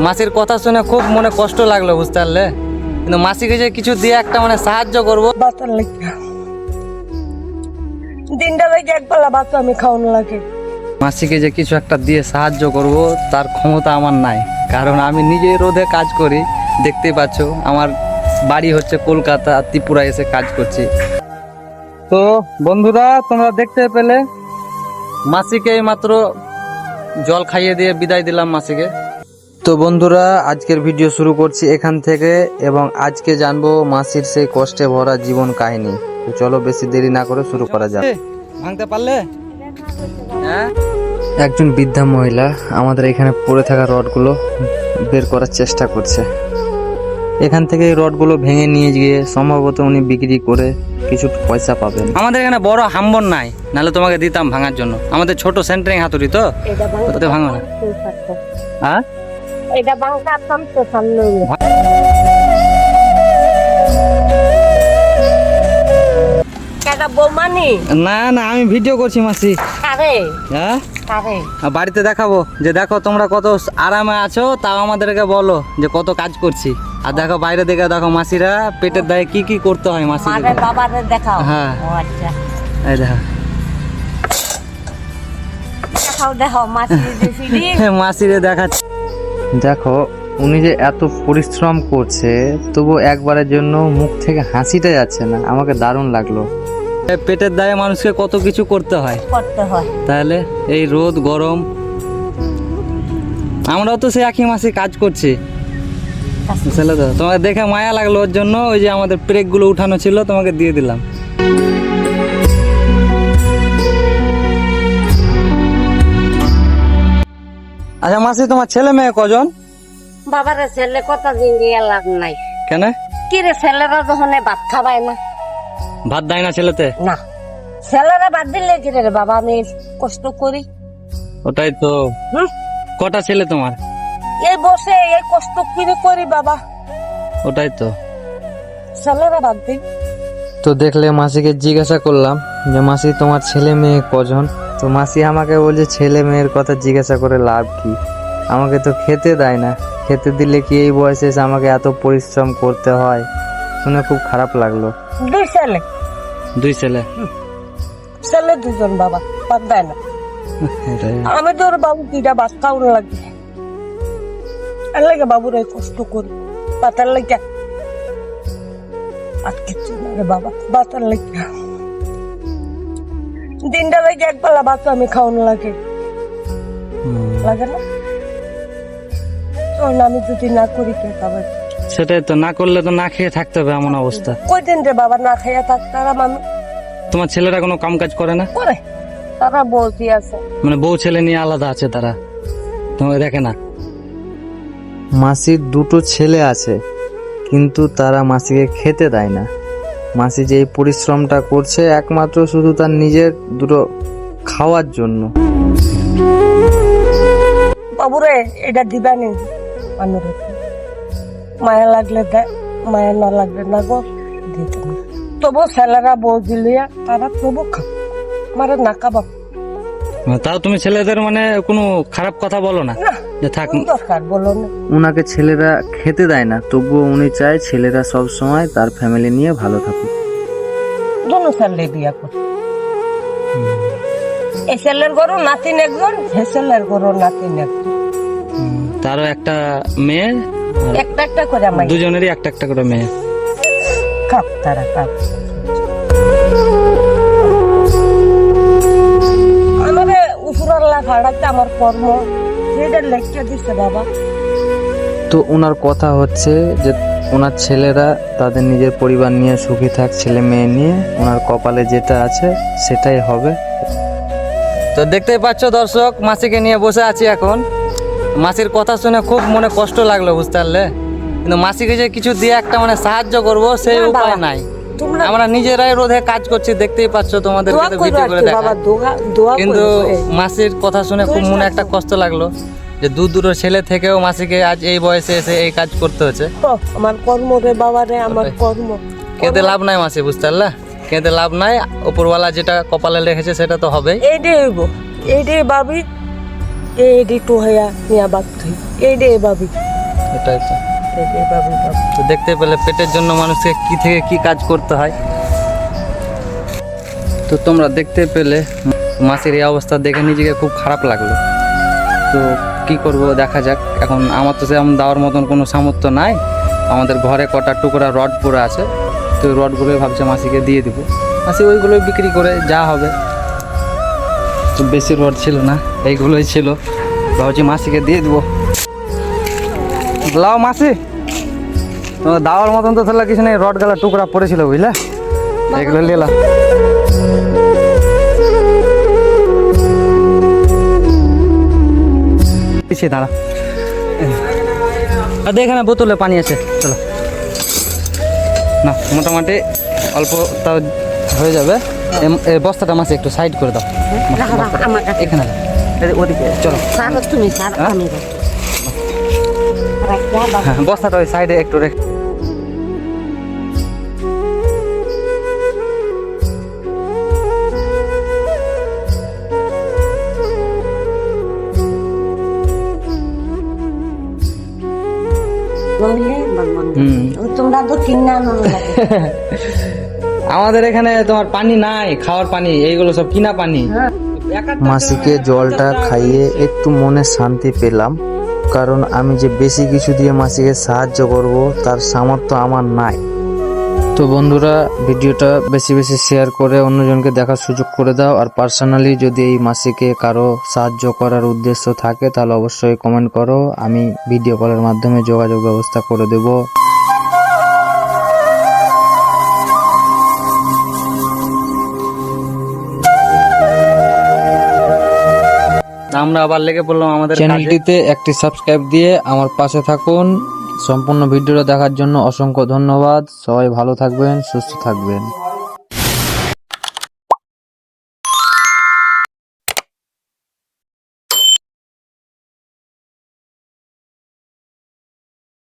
মাসির কথা শুনে খুব মনে কষ্ট লাগলো, বুঝতে পারলে। কিন্তু মাসিকে যে কিছু দিয়ে একটা মানে সাহায্য করবো, বাচ্চার লেগে দিনটা লেগে একবেলা বাচ্চা আমি খাওয়ানো লাগে। মাসিকে যে কিছু একটা দিয়ে সাহায্য করব তার ক্ষমতা আমার নাই, কারণ আমি নিজে রোদে কাজ করি। দেখতেই পাচ্ছ আমার বাড়ি হচ্ছে কলকাতা, ত্রিপুরা এসে কাজ করছি। তো বন্ধুরা, তোমরা দেখতে পেলে মাসিকে মাত্র জল খাইয়ে দিয়ে বিদায় দিলাম মাসিকে। তো বন্ধুরা, আজকের ভিডিও শুরু করছি এখান থেকে, এবং আজকে জানবো মাসির সেই কষ্টে ভরা জীবন কাহিনী। তো চলো বেশি দেরি না করে শুরু করা যাক। ভাঙতে পারলে? হ্যাঁ, একজন বৃদ্ধা মহিলা আমাদের এখানে পড়ে থাকা রডগুলো বের করার চেষ্টা করছে। এখান থেকে এই রডগুলো ভেঙে নিয়ে গিয়ে সম্ভবত উনি বিক্রি করে কিছু পয়সা পাবেন। আমাদের এখানে বড় হাম্বর নাই, নাহলে তোমাকে দিতাম ভাঙার জন্য। আমাদের ছোট সেন্টারিং হাতুড়ি তো, ওতে ভাঙো না। হ্যাঁ, এটা বাংকাতাম তো সামনে কেডা বৌমানি? না না, আমি ভিডিও করছি মাসি। আরে হ্যাঁ, আরে বাড়িতে দেখাবো যে দেখো তোমরা কত আরামে আছো, তাও আমাদেরকে বলো যে কত কাজ করছি। আর দেখো বাইরে দেখে দেখো মাসিরা পেটের দায়ে কি কি করতে হয় মাসি। আরে বাবারে দেখাও। হ্যাঁ। ও আচ্ছা, এই দেখো দেখাও দেখো মাসি দিদি। মাসিরে দেখাচ্ছি। দেখো উনি যে এত পরিশ্রম করছে, তবু একবারের জন্য মুখ থেকে হাসিটা যাচ্ছে না। আমাকে দারুণ লাগলো। পেটের দায়ে মানুষকে কত কিছু করতে হয়, তাহলে এই রোদ গরম আমরাও তো সেই একই মাসে কাজ করছি। বুঝলে তো, তোমাকে দেখে মায়া লাগলো, ওর জন্য ওই যে আমাদের ব্রেক গুলো উঠানো ছিল তোমাকে দিয়ে দিলাম। আচ্ছা মাসি, তোমার ছেলে মেয়ে কজন? বাবারে ছেলে কথা জিঙ্গিয়া লাভ নাই। কেন? কি রে, ছেলেরা যখন ভাত খাবায় না, ভাত দেয় না ছেলেতে? না, ছেলেরা বাদ দিলে কি রে বাবা, আমি কষ্ট করি। ওটাই তো। কটা ছেলে তোমার? এই বসে এই কষ্ট করি বাবা, ওটাই তো। ছেলেরা বাদ দিই। তো দেখলে মাসিকে জিজ্ঞাসা করলাম যে মাসি তোমার ছেলে মেয়ে কজন? তো মাসি আমাকে বলছে ছেলে মেয়ের কথা জিজ্ঞাসা করে লাভ কি, আমাকে তো খেতে দেয় না। খেতে দিলে কি এই বয়সে এসে আমাকে এত পরিশ্রম করতে হয়? শুনে খুব খারাপ লাগলো। দুই ছেলে। দুই ছেলে? ছেলে দুজন বাবা, বাদ দেয় না। আমি তোর বাবু কিটা বাস খাওয়ার লাগে, এর লাগে বাবুর এই কষ্ট করি বাতার লাগে। আর কিছু না রে বাবা, বাতার লাগে দিনটা লাগে একবেলা বাচ্চা আমি খাওয়ানো লাগে, লাগে না? আমি যদি না করি কে খাবার? সেটাই তো, না করলে তো না খেয়ে থাকতে হবে, এমন অবস্থা। কয়দিন রে বাবা না খাইয়া থাকতাম আমি। তোমার ছেলেরা কোনো কাম কাজ করে না? করে, তারা বলছি আছে, মানে বউ ছেলে নিয়ে আলাদা আছে তারা, তোমাকে দেখে না? মাসির দুটো ছেলে আছে, কিন্তু তারা মাসিকে খেতে দেয় না। মাসি যে এই পরিশ্রমটা করছে একমাত্র শুধু তার নিজের দুটো খাওয়ার জন্য। বাবুরে এটা দিবানি, মায়া লাগলে দেয়, মায়া না লাগলে না গো দিতে না। তবু ছেলেরা বউ দিলিয়া তারা তবু খাও, মারে না খাবা। তাও তুমি ছেলেদের মানে কোনো খারাপ কথা বলো না যে থাক, দরকার বলো না। উনাকে ছেলেরা খেতে দেয় না, তবুও উনি চায় ছেলেরা সব সময় তার ফ্যামিলি নিয়ে ভালো থাকুক। দোনো ছেলে বিয়া করে, এই ছেলের গরু নাতিন একজন, সে ছেলের গরু নাতিন একজন। তারও একটা মেয়ে, একটা একটা করে আমার দুজনেরই একটা একটা করে মেয়ে। খাপ তারা খাপ। আমারে উপরাল্লা খাড়াতে আমার কর্ম সেটা লেখকে দিচ্ছে বাবা। তো ওনার কথা হচ্ছে যে ওনার ছেলেরা তাদের নিজের পরিবার নিয়ে সুখী থাক, ছেলে মেয়ে নিয়ে, ওনার কপালে যেটা আছে সেটাই হবে। তো দেখতেই পাচ্ছ দর্শক, মাসিকে নিয়ে বসে আছি এখন। মাসির কথা শুনে খুব মনে কষ্ট লাগলো, বুঝতে পারলে। কিন্তু মাসিকে যে কিছু দিয়ে একটা মানে সাহায্য করব সেই উপায় নাই। আমরা নিজেরাই রোদে কাজ করছি, দেখতেই পাচ্ছ, তোমাদের ভিডিও করে দেখা। কিন্তু মাসির কথা শুনে খুব মনে একটা কষ্ট লাগলো যে দুটো ছেলে থেকেও মাসিকে আজ এই বয়সে এসে এই কাজ করতে হচ্ছে। আমার কর্ম রে বাবা রে, আমার কর্ম। কেঁদে লাভ নাই মাসি, বুঝতে পারলে, কেঁদে লাভ নাই। উপরওয়ালা যেটা কপালে লেখেছে সেটা তো হবে। এইটাই হইব, এইটাই ভাবি, এইটাই তো হইয়া নিয়া বাদ, এইটাই ভাবি। এটাই তো। এটাই বাবু বাবু। তো দেখতে পেলে পেটের জন্য মানুষকে কি থেকে কি কাজ করতে হয়। তো তোমরা দেখতে পেলে মাসির এই অবস্থা দেখে নিজেকে খুব খারাপ লাগলো। তো কি করব দেখা যাক। এখন আমার তো সেরকম দেওয়ার মতন কোনো সামর্থ্য নাই। আমাদের ঘরে কটা টুকরা রড পড়ে আছে, তো ওই রডগুলোই ভাবছে মাসিকে দিয়ে দিব। মাসি ওইগুলোই বিক্রি করে যা হবে। তো বেশি রড ছিল না, এইগুলোই ছিল, ভাবছি মাসিকে দিয়ে দেবো। লাও মাসি, তোমার দেওয়ার মতন তো তাহলে কিছু নেই, রড গালা টুকরা পড়েছিল বুঝলে, এগুলো নিলাম। পিছিয়ে দাঁড়া, আর দেখ এখানে বোতলে পানি আছে, চলো না, মোটামুটি অল্প তাও হয়ে যাবে। এই বস্তাটা মাসে একটু সাইড করে দাও, আমার কাছে এখানে রাখ। ওদিকে চলো, সারো তুমি সার হ্যাঁ? আমি রাখিয়া বাবু। হ্যাঁ, বস্তাটা ওই সাইডে একটু রেখে। নইলে বাবু হুম। তোমরা তো কিনা নন লাগে। আমাদের এখানে তোমার পানি নাই, খাওয়ার পানি এইগুলো সব কিনা পানি। হ্যাঁ মাসিকে জলটা খাইয়ে একটু মনে শান্তি পেলাম, কারণ আমি যে বেশি কিছু দিয়ে মাসিকে সাহায্য করব তার সামর্থ্য আমার নাই। তো বন্ধুরা, ভিডিওটা বেশি বেশি শেয়ার করে অন্যজনকে দেখার সুযোগ করে দাও। আর পার্সোনালি যদি এই মাসিকে কারো সাহায্য করার উদ্দেশ্য থাকে তাহলে অবশ্যই কমেন্ট করো, আমি ভিডিও কলের মাধ্যমে যোগাযোগ ব্যবস্থা করে দেব। আমরা আবার লেগে পড়লাম আমাদের কাজে। চ্যানেলটিতে একটি সাবস্ক্রাইব দিয়ে আমার পাশে থাকুন। সম্পূর্ণ ভিডিওটা দেখার জন্য অসংখ্য ধন্যবাদ। সবাই ভালো থাকবেন, সুস্থ থাকবেন।